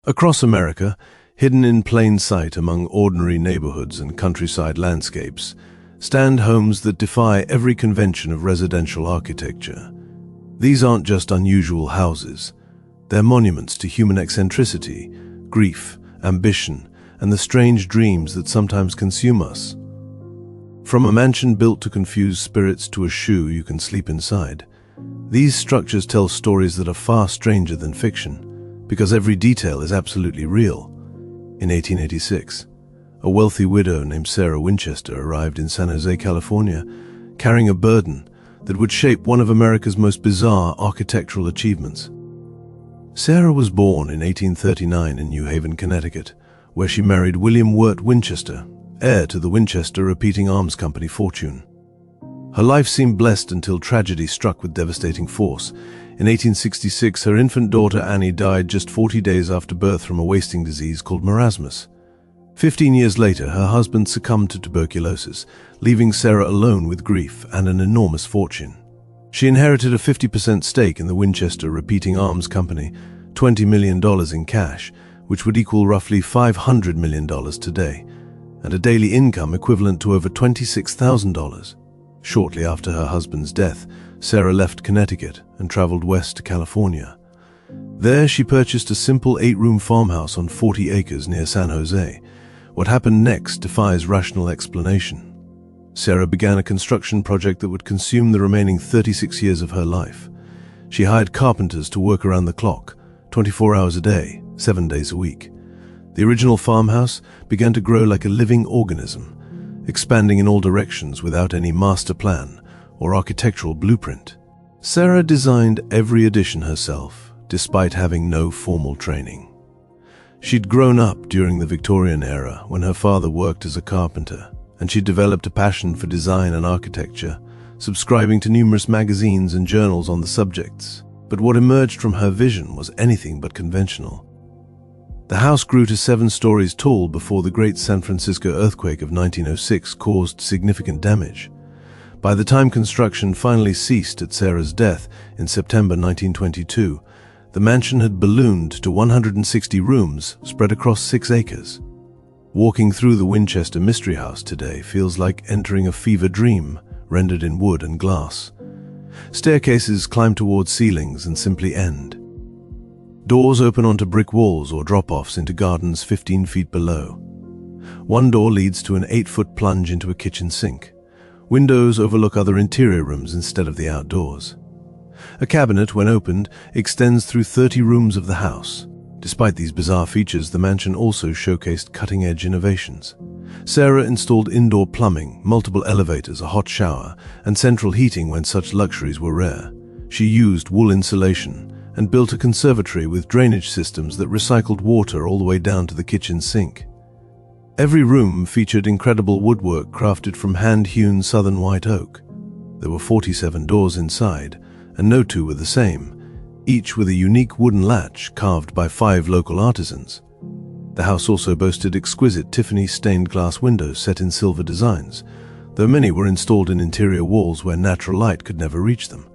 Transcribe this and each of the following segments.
Across America, hidden in plain sight among ordinary neighborhoods and countryside landscapes, stand homes that defy every convention of residential architecture. These aren't just unusual houses. They're monuments to human eccentricity, grief, ambition, and the strange dreams that sometimes consume us. From a mansion built to confuse spirits to a shoe you can sleep inside, these structures tell stories that are far stranger than fiction, because every detail is absolutely real. In 1886, a wealthy widow named Sarah Winchester arrived in San Jose, California, carrying a burden that would shape one of America's most bizarre architectural achievements. Sarah was born in 1839 in New Haven, Connecticut, where she married William Wirt Winchester, heir to the Winchester Repeating Arms Company fortune. Her life seemed blessed until tragedy struck with devastating force. In 1866, her infant daughter Annie died just 40 days after birth from a wasting disease called marasmus. 15 years later, her husband succumbed to tuberculosis, leaving Sarah alone with grief and an enormous fortune. She inherited a 50% stake in the Winchester Repeating Arms Company, $20 million in cash, which would equal roughly $500 million today, and a daily income equivalent to over $26,000. Shortly after her husband's death, Sarah left Connecticut and traveled west to California. There, she purchased a simple 8-room farmhouse on 40 acres near San Jose. What happened next defies rational explanation. Sarah began a construction project that would consume the remaining 36 years of her life. She hired carpenters to work around the clock, 24 hours a day, 7 days a week. The original farmhouse began to grow like a living organism, expanding in all directions without any master plan or architectural blueprint. Sarah designed every addition herself, despite having no formal training. She'd grown up during the Victorian era when her father worked as a carpenter, and she developed a passion for design and architecture, subscribing to numerous magazines and journals on the subjects. But what emerged from her vision was anything but conventional. The house grew to 7 stories tall before the Great San Francisco earthquake of 1906 caused significant damage. By the time construction finally ceased at Sarah's death in September 1922, the mansion had ballooned to 160 rooms spread across 6 acres. Walking through the Winchester Mystery House today feels like entering a fever dream rendered in wood and glass. Staircases climb towards ceilings and simply end. Doors open onto brick walls or drop-offs into gardens 15 feet below. One door leads to an 8-foot plunge into a kitchen sink. Windows overlook other interior rooms instead of the outdoors. A cabinet, when opened, extends through 30 rooms of the house. Despite these bizarre features, the mansion also showcased cutting-edge innovations. Sarah installed indoor plumbing, multiple elevators, a hot shower, and central heating when such luxuries were rare. She used wool insulation and built a conservatory with drainage systems that recycled water all the way down to the kitchen sink. Every room featured incredible woodwork crafted from hand-hewn southern white oak. There were 47 doors inside, and no 2 were the same, each with a unique wooden latch carved by 5 local artisans. The house also boasted exquisite Tiffany stained glass windows set in silver designs, though many were installed in interior walls where natural light could never reach them.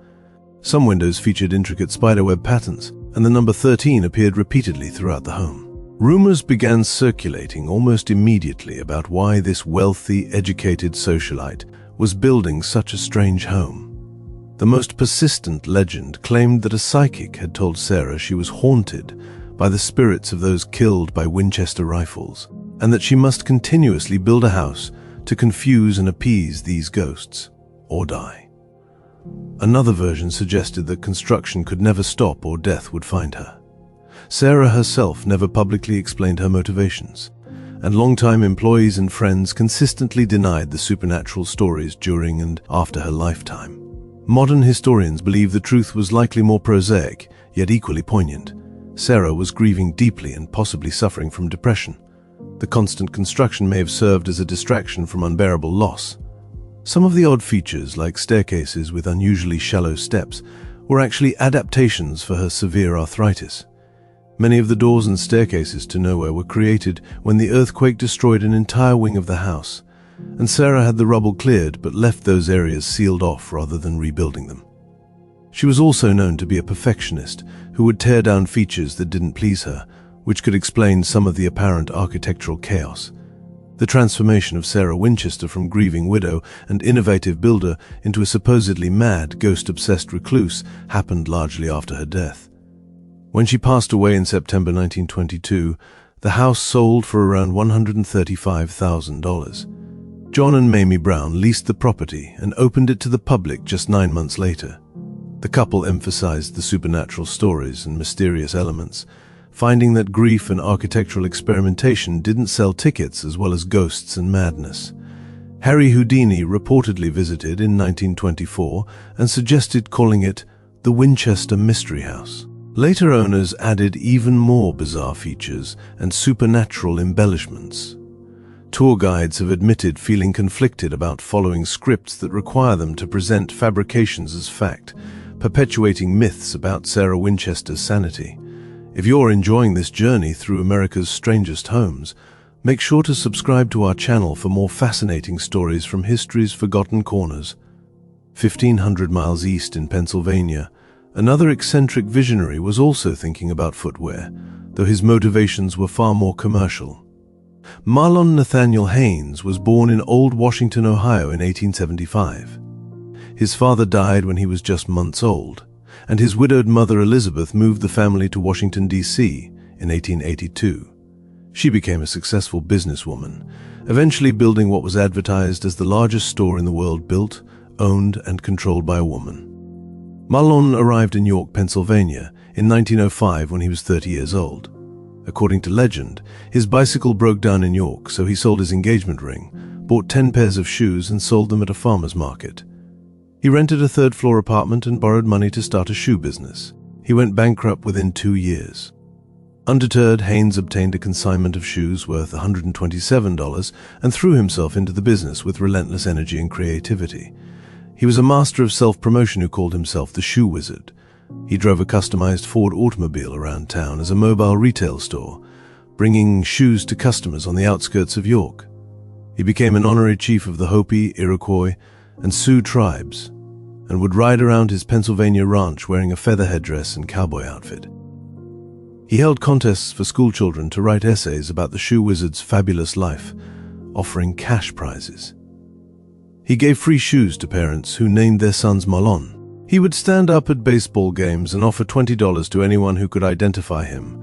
Some windows featured intricate spiderweb patterns, and the number 13 appeared repeatedly throughout the home. Rumors began circulating almost immediately about why this wealthy, educated socialite was building such a strange home. The most persistent legend claimed that a psychic had told Sarah she was haunted by the spirits of those killed by Winchester rifles, and that she must continuously build a house to confuse and appease these ghosts, or die. Another version suggested that construction could never stop or death would find her. Sarah herself never publicly explained her motivations, and longtime employees and friends consistently denied the supernatural stories during and after her lifetime. Modern historians believe the truth was likely more prosaic, yet equally poignant. Sarah was grieving deeply and possibly suffering from depression. The constant construction may have served as a distraction from unbearable loss. Some of the odd features, like staircases with unusually shallow steps, were actually adaptations for her severe arthritis. Many of the doors and staircases to nowhere were created when the earthquake destroyed an entire wing of the house, and Sarah had the rubble cleared but left those areas sealed off rather than rebuilding them. She was also known to be a perfectionist who would tear down features that didn't please her, which could explain some of the apparent architectural chaos. The transformation of Sarah Winchester from grieving widow and innovative builder into a supposedly mad, ghost-obsessed recluse happened largely after her death. When she passed away in September 1922, the house sold for around $135,000. John and Mamie Brown leased the property and opened it to the public just 9 months later. The couple emphasized the supernatural stories and mysterious elements, finding that grief and architectural experimentation didn't sell tickets as well as ghosts and madness. Harry Houdini reportedly visited in 1924 and suggested calling it the Winchester Mystery House. Later owners added even more bizarre features and supernatural embellishments. Tour guides have admitted feeling conflicted about following scripts that require them to present fabrications as fact, perpetuating myths about Sarah Winchester's sanity. If you're enjoying this journey through America's strangest homes, make sure to subscribe to our channel for more fascinating stories from history's forgotten corners. 1,500 miles east in Pennsylvania, another eccentric visionary was also thinking about footwear, though his motivations were far more commercial. Mahlon Haynes was born in Old Washington, Ohio in 1875. His father died when he was just months old, and his widowed mother Elizabeth moved the family to Washington, D.C. in 1882. She became a successful businesswoman, eventually building what was advertised as the largest store in the world built, owned, and controlled by a woman. Mahlon arrived in York, Pennsylvania in 1905 when he was 30 years old. According to legend, his bicycle broke down in York, so he sold his engagement ring, bought 10 pairs of shoes, and sold them at a farmer's market. He rented a third-floor apartment and borrowed money to start a shoe business. He went bankrupt within 2 years. Undeterred, Haynes obtained a consignment of shoes worth $127 and threw himself into the business with relentless energy and creativity. He was a master of self-promotion who called himself the Shoe Wizard. He drove a customized Ford automobile around town as a mobile retail store, bringing shoes to customers on the outskirts of York. He became an honorary chief of the Hopi, Iroquois, and Sioux tribes, and would ride around his Pennsylvania ranch wearing a feather headdress and cowboy outfit. He held contests for schoolchildren to write essays about the Shoe Wizard's fabulous life, offering cash prizes. He gave free shoes to parents who named their sons Mahlon. He would stand up at baseball games and offer $20 to anyone who could identify him.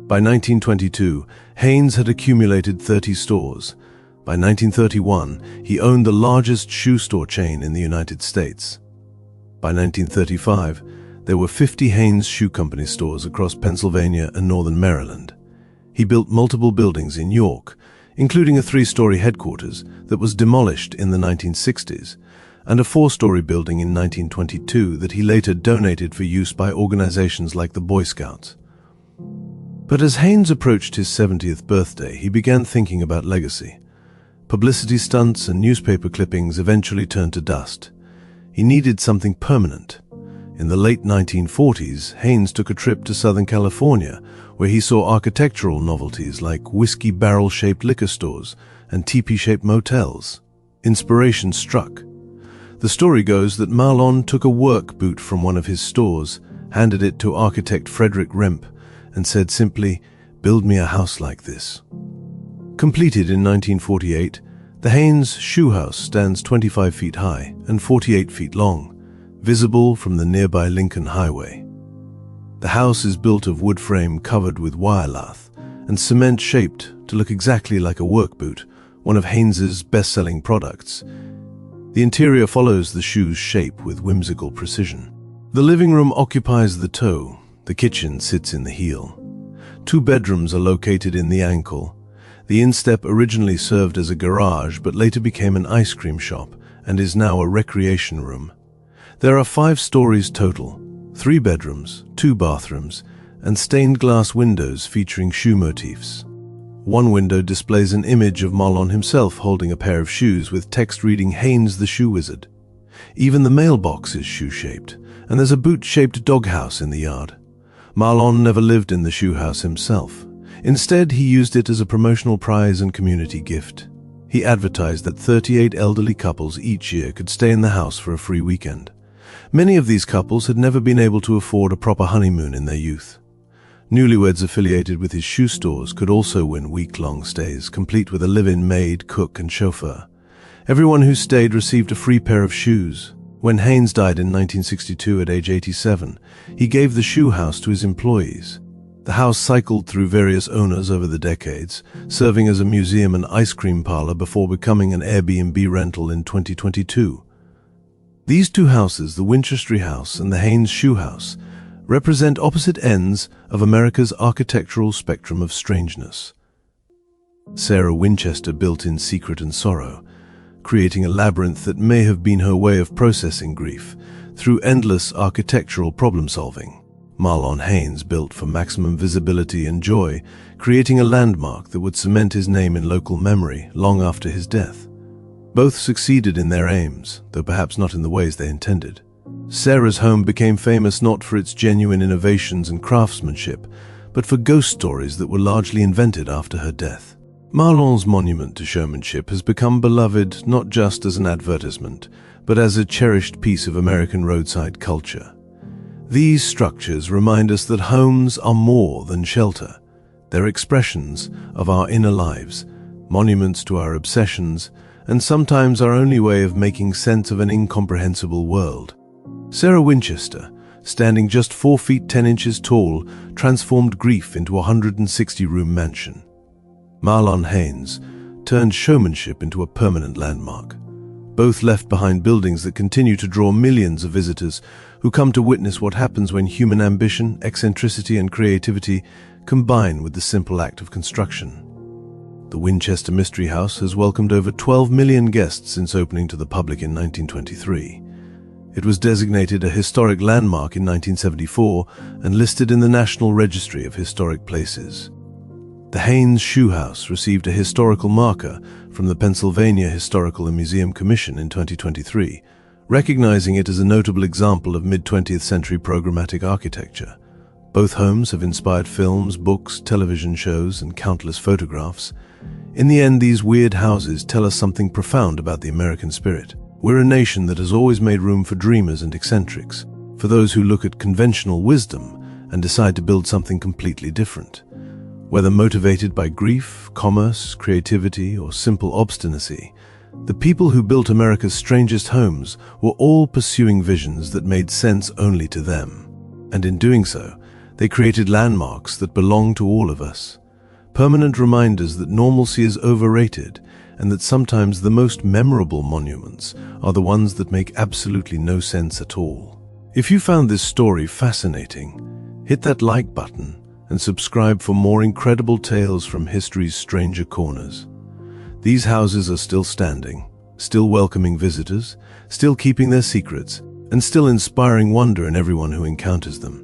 By 1922, Haynes had accumulated 30 stores. By 1931, he owned the largest shoe store chain in the United States. By 1935, there were 50 Haynes Shoe Company stores across Pennsylvania and northern Maryland. He built multiple buildings in York, including a 3-story headquarters that was demolished in the 1960s, and a 4-story building in 1922 that he later donated for use by organizations like the Boy Scouts. But as Haynes approached his 70th birthday, he began thinking about legacy. Publicity stunts and newspaper clippings eventually turned to dust. He needed something permanent. In the late 1940s, Haynes took a trip to Southern California, where he saw architectural novelties like whiskey barrel-shaped liquor stores and teepee-shaped motels. Inspiration struck. The story goes that Mahlon took a work boot from one of his stores, handed it to architect Frederick Rempe, and said simply, "Build me a house like this." Completed in 1948, the Haynes Shoe House stands 25 feet high and 48 feet long, visible from the nearby Lincoln Highway. The house is built of wood frame covered with wire lath and cement shaped to look exactly like a work boot, one of Haynes's best-selling products. The interior follows the shoe's shape with whimsical precision. The living room occupies the toe, the kitchen sits in the heel. 2 bedrooms are located in the ankle. The instep originally served as a garage but later became an ice cream shop and is now a recreation room. There are 5 stories total, 3 bedrooms, 2 bathrooms, and stained glass windows featuring shoe motifs. One window displays an image of Mahlon himself holding a pair of shoes with text reading Haynes the Shoe Wizard. Even the mailbox is shoe-shaped, and there's a boot-shaped doghouse in the yard. Mahlon never lived in the shoe house himself. Instead, he used it as a promotional prize and community gift. He advertised that 38 elderly couples each year could stay in the house for a free weekend. Many of these couples had never been able to afford a proper honeymoon in their youth. Newlyweds affiliated with his shoe stores could also win week-long stays, complete with a live-in maid, cook, and chauffeur. Everyone who stayed received a free pair of shoes. When Haynes died in 1962 at age 87, he gave the shoe house to his employees. The house cycled through various owners over the decades, serving as a museum and ice cream parlor before becoming an Airbnb rental in 2022. These two houses, the Winchester House and the Haynes Shoe House, represent opposite ends of America's architectural spectrum of strangeness. Sarah Winchester built in secret and sorrow, creating a labyrinth that may have been her way of processing grief through endless architectural problem-solving. Mahlon Haynes built for maximum visibility and joy, creating a landmark that would cement his name in local memory long after his death. Both succeeded in their aims, though perhaps not in the ways they intended. Sarah's home became famous not for its genuine innovations and craftsmanship, but for ghost stories that were largely invented after her death. Mahlon's monument to showmanship has become beloved not just as an advertisement, but as a cherished piece of American roadside culture. These structures remind us that homes are more than shelter. They're expressions of our inner lives, monuments to our obsessions, and sometimes our only way of making sense of an incomprehensible world. Sarah Winchester, standing just 4 feet 10 inches tall, transformed grief into a 160-room mansion. Mahlon Haynes turned showmanship into a permanent landmark. Both left behind buildings that continue to draw millions of visitors who come to witness what happens when human ambition, eccentricity, and creativity combine with the simple act of construction. The Winchester Mystery House has welcomed over 12 million guests since opening to the public in 1923. It was designated a historic landmark in 1974 and listed in the National Registry of Historic Places. The Haynes Shoe House received a historical marker from the Pennsylvania Historical and Museum Commission in 2023, recognizing it as a notable example of mid-20th century programmatic architecture. Both homes have inspired films, books, television shows, and countless photographs. In the end, these weird houses tell us something profound about the American spirit. We're a nation that has always made room for dreamers and eccentrics, for those who look at conventional wisdom and decide to build something completely different. Whether motivated by grief, commerce, creativity, or simple obstinacy, the people who built America's strangest homes were all pursuing visions that made sense only to them. And in doing so, they created landmarks that belong to all of us. Permanent reminders that normalcy is overrated and that sometimes the most memorable monuments are the ones that make absolutely no sense at all. If you found this story fascinating, hit that like button and subscribe for more incredible tales from history's stranger corners. These houses are still standing, still welcoming visitors, still keeping their secrets, and still inspiring wonder in everyone who encounters them.